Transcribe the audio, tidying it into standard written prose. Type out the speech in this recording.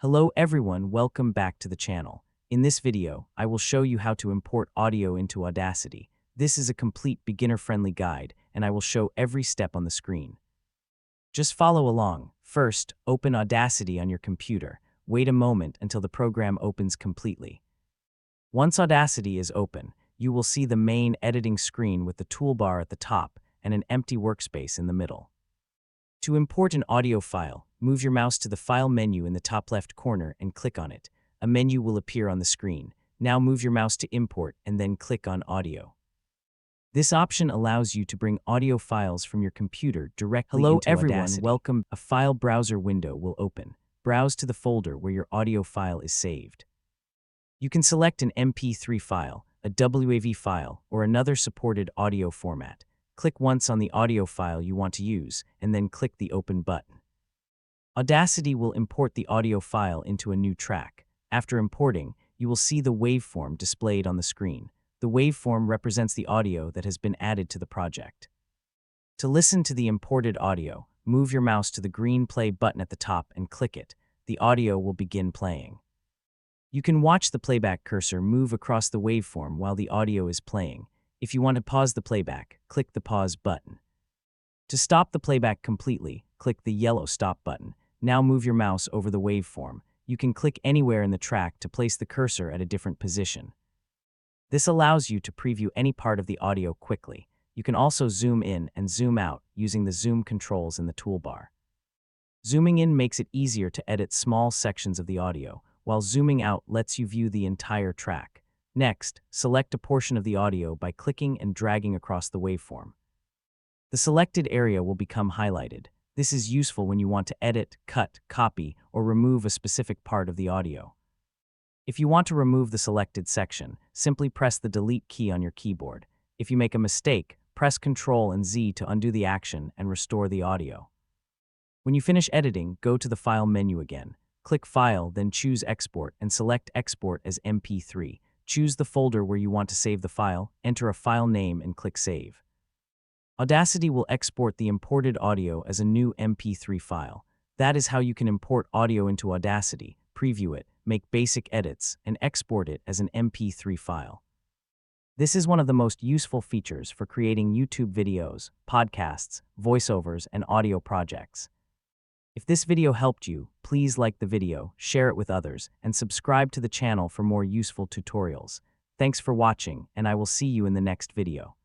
Hello everyone, welcome back to the channel. In this video, I will show you how to import audio into Audacity. This is a complete beginner-friendly guide, and I will show every step on the screen. Just follow along. First, open Audacity on your computer. Wait a moment until the program opens completely. Once Audacity is open, you will see the main editing screen with the toolbar at the top and an empty workspace in the middle. To import an audio file, move your mouse to the File menu in the top left corner and click on it. A menu will appear on the screen. Now move your mouse to Import and then click on Audio. This option allows you to bring audio files from your computer directly into Audacity. Hello everyone, welcome. A file browser window will open. Browse to the folder where your audio file is saved. You can select an MP3 file, a WAV file, or another supported audio format. Click once on the audio file you want to use, and then click the Open button. Audacity will import the audio file into a new track. After importing, you will see the waveform displayed on the screen. The waveform represents the audio that has been added to the project. To listen to the imported audio, move your mouse to the green play button at the top and click it. The audio will begin playing. You can watch the playback cursor move across the waveform while the audio is playing. If you want to pause the playback, click the Pause button. To stop the playback completely, click the yellow Stop button. Now move your mouse over the waveform. You can click anywhere in the track to place the cursor at a different position. This allows you to preview any part of the audio quickly. You can also zoom in and zoom out using the zoom controls in the toolbar. Zooming in makes it easier to edit small sections of the audio, while zooming out lets you view the entire track. Next, select a portion of the audio by clicking and dragging across the waveform. The selected area will become highlighted. This is useful when you want to edit, cut, copy, or remove a specific part of the audio. If you want to remove the selected section, simply press the Delete key on your keyboard. If you make a mistake, press Ctrl and Z to undo the action and restore the audio. When you finish editing, go to the File menu again. Click File, then choose Export and select Export as MP3. Choose the folder where you want to save the file, enter a file name, and click Save. Audacity will export the imported audio as a new MP3 file. That is how you can import audio into Audacity, preview it, make basic edits, and export it as an MP3 file. This is one of the most useful features for creating YouTube videos, podcasts, voiceovers, and audio projects. If this video helped you, please like the video, share it with others, and subscribe to the channel for more useful tutorials. Thanks for watching, and I will see you in the next video.